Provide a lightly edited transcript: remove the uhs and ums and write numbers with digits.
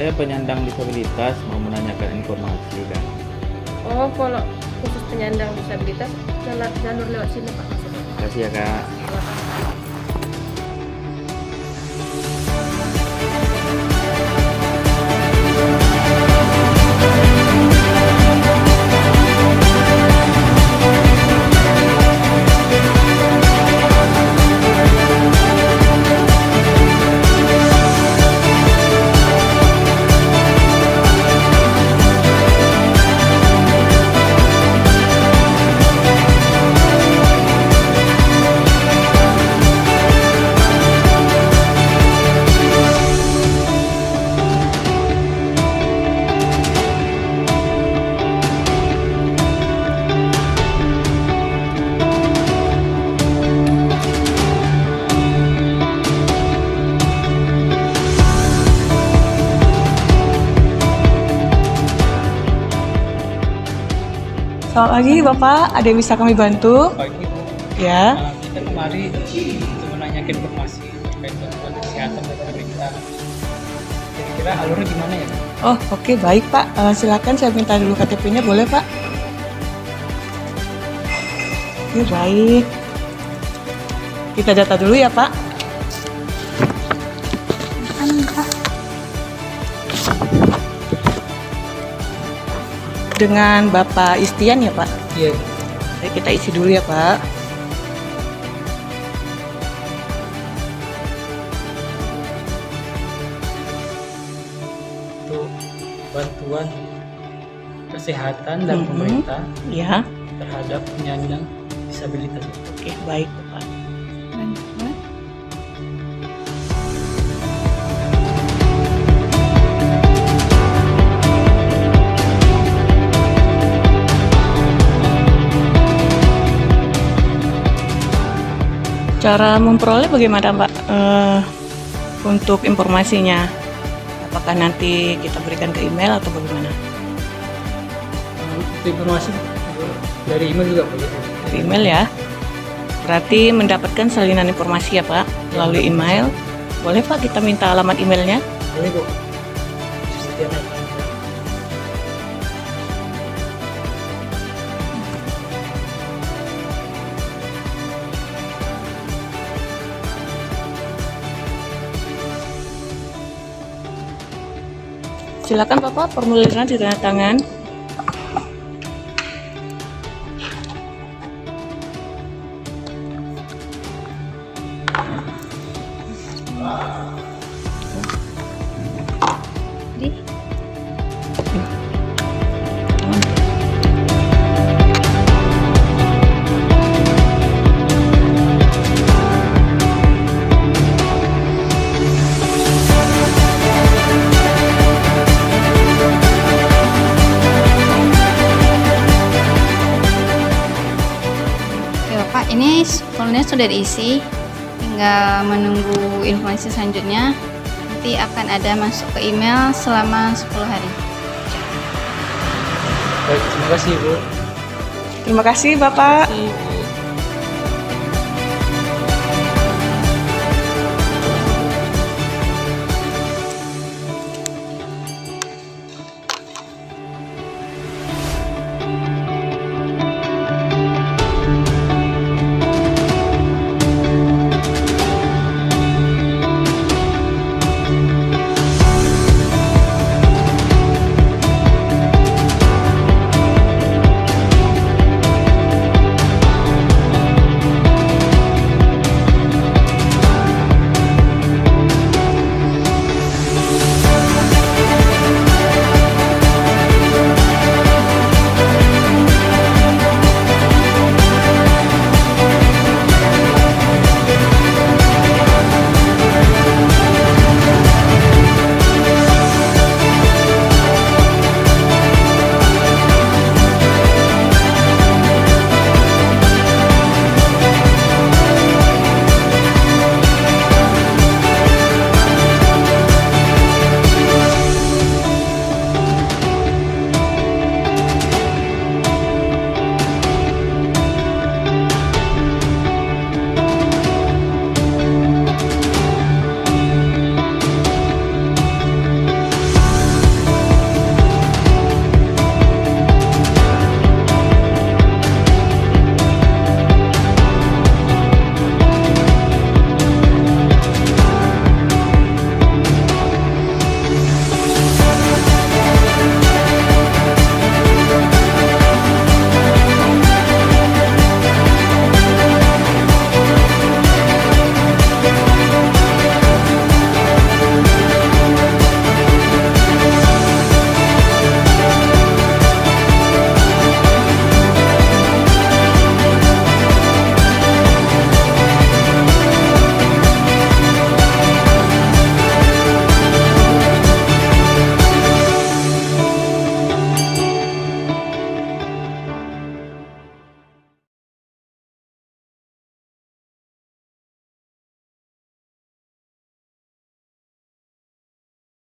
saya penyandang disabilitas, mau menanyakan informasi kan. Oh, kalau khusus penyandang disabilitas jalur lewat sini Pak. Kasih ya Kak. Selamat pagi Bapak, ada yang bisa kami bantu? Pagi Bu, Ya, kita kemari untuk menanyakan informasi terkait bantuan kesehatan dari pemerintah. Kira-kira alurnya gimana ya? oh oke baik Pak. Silakan saya minta dulu KTP-nya, boleh Pak? Oke baik. Kita data dulu ya Pak. Dengan Bapak Istian ya Pak? Iya. Oke, kita isi dulu ya Pak. Untuk bantuan kesehatan dan pemerintah Ya, terhadap penyandang disabilitas. oke baik Bapak. Cara memperoleh bagaimana Pak? Untuk informasinya, apakah nanti kita berikan ke email atau bagaimana? Untuk informasi dari email juga boleh. Dari email ya. Berarti mendapatkan salinan informasi ya Pak melalui email. Boleh Pak kita minta alamat emailnya? Boleh Bu. Setiap naik. Silakan Bapak, formulirnya ditandatangan. Oke Bapak, ini formulirnya sudah diisi, tinggal menunggu informasi selanjutnya. Nanti akan ada masuk ke email selama 10 hari. Baik, terima kasih Bu. Terima kasih Bapak. Terima kasih.